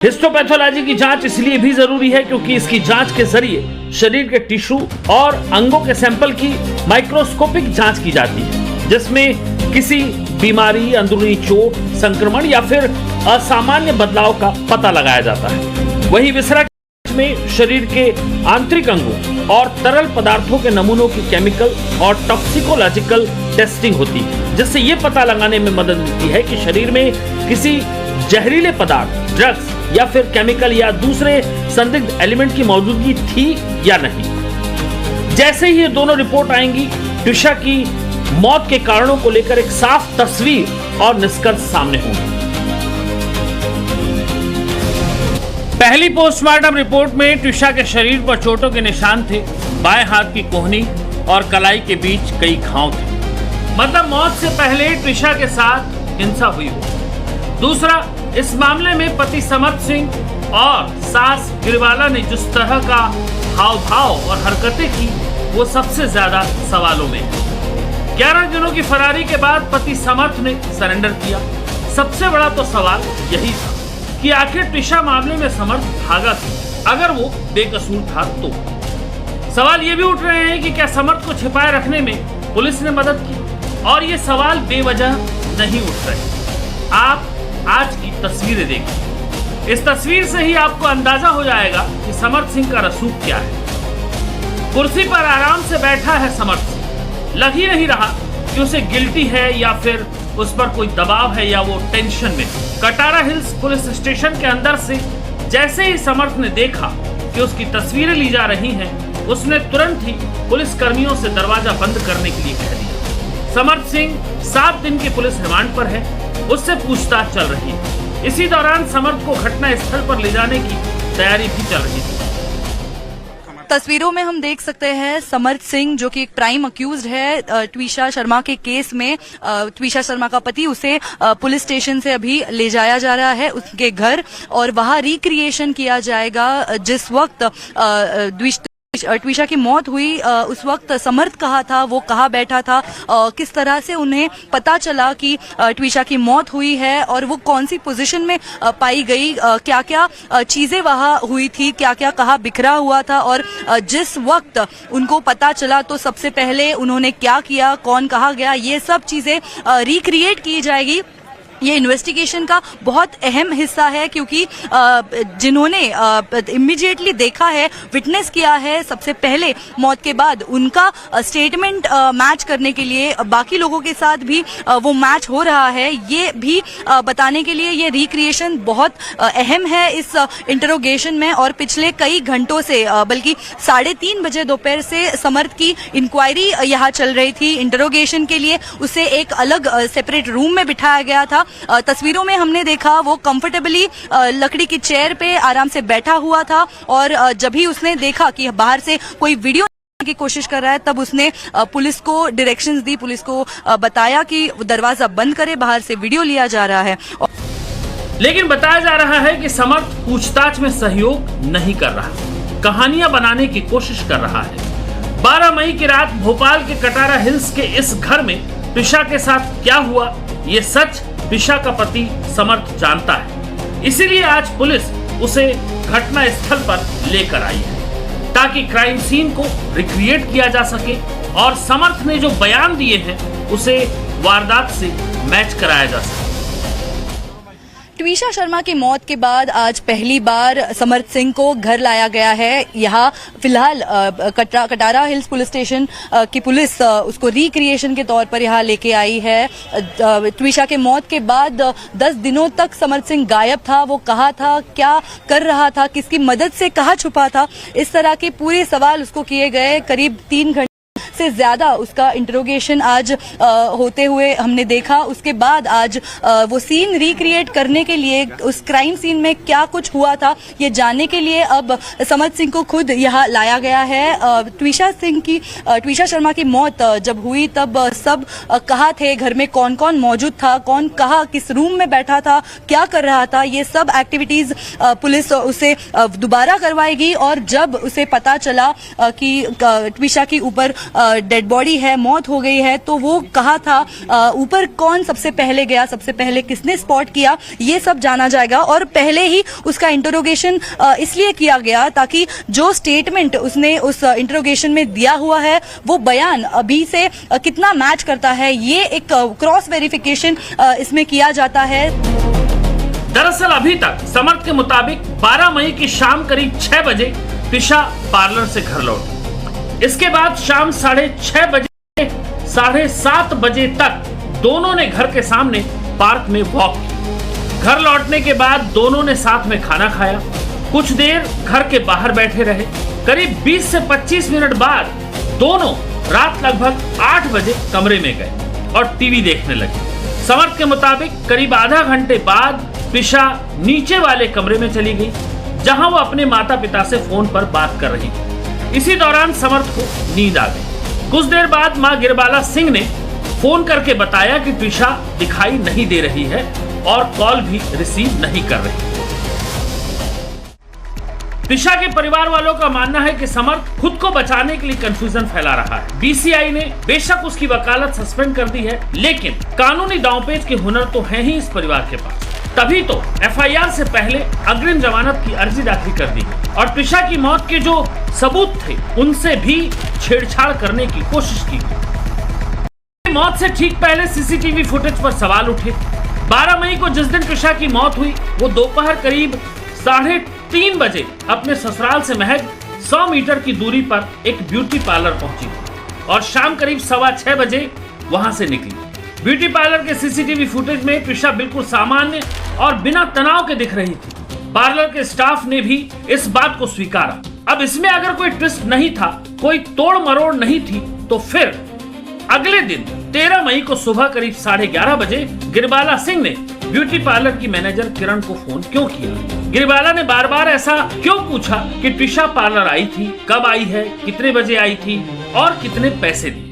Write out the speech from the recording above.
Histopathology की जांच इसलिए भी जरूरी है क्योंकि इसकी जांच के जरिए शरीर के टिश्यू और अंगों के सैंपल की माइक्रोस्कोपिक जांच की जाती है, जिसमें किसी बीमारी, अंदरूनी चोट, संक्रमण या फिर असामान्य बदलाव का पता लगाया जाता है। वहीं विसरा में शरीर के आंतरिक अंगों और तरल पदार्थों के नमूनों की केमिकल और टॉक्सिकोलॉजिकल टेस्टिंग होती है, जिससे यह पता लगाने में मदद मिलती है कि शरीर में किसी जहरीले पदार्थ, ड्रग्स या फिर केमिकल या दूसरे संदिग्ध एलिमेंट की मौजूदगी थी या नहीं। जैसे ही ये दोनों रिपोर्ट आएंगी, ट्विशा की मौत के कारणों को लेकर एक साफ तस्वीर और निष्कर्ष सामने होंगे। पहली पोस्टमार्टम रिपोर्ट में ट्विशा के शरीर पर चोटों के निशान थे। बाएं हाथ की कोहनी और कलाई के बीच कई घाव थे, मतलब मौत से पहले ट्विशा के साथ हिंसा हुई हो। दूसरा, इस मामले में पति समर्थ सिंह और सास गिरवाला ने जिस तरह का हाव भाव और हरकतें की, वो सबसे ज्यादा सवालों में है। 11 दिनों की फरारी के बाद पति समर्थ ने सरेंडर किया। सबसे बड़ा तो सवाल यही था कि आखिर ट्विशा मामले में समर्थ भागा क्यों, अगर वो बेकसूर था तो। सवाल ये भी उठ रहे हैं कि क्या समर्थ को छिपाए रखने में पुलिस ने मदद की, और ये सवाल बेवजह नहीं उठ रहे। आप आज की तस्वीरें देखिए। इस तस्वीर से ही आपको अंदाजा हो जाएगा कि समर्थ सिंह का रसूख क्या है। कुर्सी पर आराम से बैठा है समर्थ सिंह। लग ही नहीं रहा कि उसे गिल्टी है या फिर उस पर कोई दबाव है या वो टेंशन में। कटारा हिल्स पुलिस स्टेशन के अंदर से जैसे ही समर्थ ने देखा कि उसकी तस्वीरें ली जा रही हैं, उसने तुरंत ही पुलिस कर्मियों से दरवाजा बंद करने के लिए कह दिया। समर्थ सिंह 7 दिन के पुलिस रिमांड पर है, उससे पूछताछ चल रही है। इसी दौरान समर्थ को घटना स्थल पर ले जाने की तैयारी भी चल रही थी। तस्वीरों में हम देख सकते हैं समर्थ सिंह, जो कि एक प्राइम अक्यूज्ड है ट्विशा शर्मा के केस में। ट्विशा शर्मा का पति, उसे पुलिस स्टेशन से अभी ले जाया जा रहा है उसके घर, और वहां रिक्रिएशन किया जाएगा। जिस वक्त ट्विशा की मौत हुई, उस वक्त समर्थ कहाँ था, वो कहाँ बैठा था, किस तरह से उन्हें पता चला कि ट्विशा की मौत हुई है और वो कौन सी पोजीशन में पाई गई, क्या क्या चीजें वहां हुई थी, क्या क्या कहाँ बिखरा हुआ था, और जिस वक्त उनको पता चला तो सबसे पहले उन्होंने क्या किया, कौन कहाँ गया, ये सब चीजें रिक्रिएट की जाएगी। ये इन्वेस्टिगेशन का बहुत अहम हिस्सा है, क्योंकि जिन्होंने इमीडिएटली देखा है, विटनेस किया है सबसे पहले मौत के बाद, उनका स्टेटमेंट मैच करने के लिए बाकी लोगों के साथ भी वो मैच हो रहा है, ये भी बताने के लिए ये रिक्रिएशन बहुत अहम है इस इंटरोगेशन में। और पिछले कई घंटों से, बल्कि 3:30 बजे दोपहर से समर्थ की इंक्वायरी यहाँ चल रही थी इंटरोगेशन के लिए। उसे एक अलग सेपरेट रूम में बिठाया गया था। तस्वीरों में हमने देखा वो कंफर्टेबली लकड़ी की चेयर पे आराम से बैठा हुआ था, और जब भी उसने देखा कि बाहर से कोई वीडियो की कोशिश कर रहा है, तब उसने पुलिस को डायरेक्शंस दी, पुलिस को बताया कि दरवाजा बंद करे, बाहर से वीडियो लिया जा रहा है। लेकिन बताया जा रहा है कि समर्थ पूछताछ में सहयोग नहीं कर रहा, कहानियां बनाने की कोशिश कर रहा है। 12 मई की रात भोपाल के कटारा हिल्स के इस घर में ट्विशा के साथ क्या हुआ, ये सच ट्विशा का पति समर्थ जानता है। इसीलिए आज पुलिस उसे घटना स्थल पर लेकर आई है, ताकि क्राइम सीन को रिक्रिएट किया जा सके और समर्थ ने जो बयान दिए हैं उसे वारदात से मैच कराया जा सके। ट्विशा शर्मा की मौत के बाद आज पहली बार समर्थ सिंह को घर लाया गया है। यहाँ फिलहाल कटारा हिल्स पुलिस स्टेशन की पुलिस उसको रिक्रिएशन के तौर पर यहाँ लेके आई है। ट्विशा के मौत के बाद 10 दिनों तक समर्थ सिंह गायब था। वो कहाँ था, क्या कर रहा था, किसकी मदद से कहाँ छुपा था, इस तरह के पूरे सवाल उसको किए गए। करीब 3 घंटे से ज्यादा उसका इंटरोगेशन आज होते हुए हमने देखा। उसके बाद आज वो सीन रिक्रिएट करने के लिए, उस क्राइम सीन में क्या कुछ हुआ था ये जानने के लिए अब समर्थ सिंह को खुद यहाँ लाया गया है। ट्विशा शर्मा की मौत जब हुई तब सब कहाँ थे, घर में कौन कौन मौजूद था, कौन कहाँ किस रूम में बैठा था, क्या कर रहा था, ये सब एक्टिविटीज पुलिस उसे दोबारा करवाएगी। और जब उसे पता चला कि ट्विशा के ऊपर डेड बॉडी है, मौत हो गई है, तो वो कहा था ऊपर कौन सबसे पहले गया, सबसे पहले किसने स्पॉट किया, ये सब जाना जाएगा। और पहले ही उसका इंटरोगेशन इसलिए किया गया ताकि जो स्टेटमेंट उसने उस इंटरोगेशन में दिया हुआ है वो बयान अभी से कितना मैच करता है, ये एक क्रॉस वेरिफिकेशन इसमें किया जाता है। दरअसल अभी तक समर्थ के मुताबिक 12 मई की शाम करीब 6 बजे त्रिशा पार्लर से घर लौटी। इसके बाद शाम 6:30 बजे 7:30 बजे तक दोनों ने घर के सामने पार्क में वॉक की। घर लौटने के बाद दोनों ने साथ में खाना खाया। कुछ देर घर के बाहर बैठे रहे। करीब 20 से 25 मिनट बाद दोनों रात लगभग 8 बजे कमरे में गए और टीवी देखने लगे। समर्थ के मुताबिक करीब आधा घंटे बाद त्रिशा नीचे वाले कमरे में चली गई, जहां वो अपने माता पिता से फोन पर बात कर रही थी। इसी दौरान समर्थ को नींद आ गई। कुछ देर बाद मां गिरबाला सिंह ने फोन करके बताया कि त्रिशा दिखाई नहीं दे रही है और कॉल भी रिसीव नहीं कर रही। त्रिशा के परिवार वालों का मानना है कि समर्थ खुद को बचाने के लिए कंफ्यूजन फैला रहा है। बीसीआई ने बेशक उसकी वकालत सस्पेंड कर दी है, लेकिन कानूनी दांवपेच के हुनर तो हैं ही इस परिवार के पास। तभी तो एफआईआर से पहले अग्रिम जमानत की अर्जी दाखिल कर दी और त्रिशा की मौत के जो सबूत थे उनसे भी छेड़छाड़ करने की कोशिश की गई। मौत से ठीक पहले सीसीटीवी फुटेज पर सवाल उठे। 12 मई को जिस दिन त्रिशा की मौत हुई वो दोपहर करीब 3:30 बजे अपने ससुराल से महज 100 मीटर की दूरी पर एक ब्यूटी पार्लर पहुंची और शाम करीब 6:15 बजे वहां से निकली। ब्यूटी पार्लर के सीसीटीवी फुटेज में त्रिशा बिल्कुल सामान्य और बिना तनाव के दिख रही थी। पार्लर के स्टाफ ने भी इस बात को स्वीकारा। अब इसमें अगर कोई ट्विस्ट नहीं था, कोई तोड़ मरोड़ नहीं थी, तो फिर अगले दिन 13 मई को सुबह करीब 11:30 बजे गिरबाला सिंह ने ब्यूटी पार्लर की मैनेजर किरण को फोन क्यों किया। गिरबाला ने बार बार ऐसा क्यों पूछा कि त्रिशा पार्लर आई थी, कब आई है, कितने बजे आई थी और कितने पैसे दिए।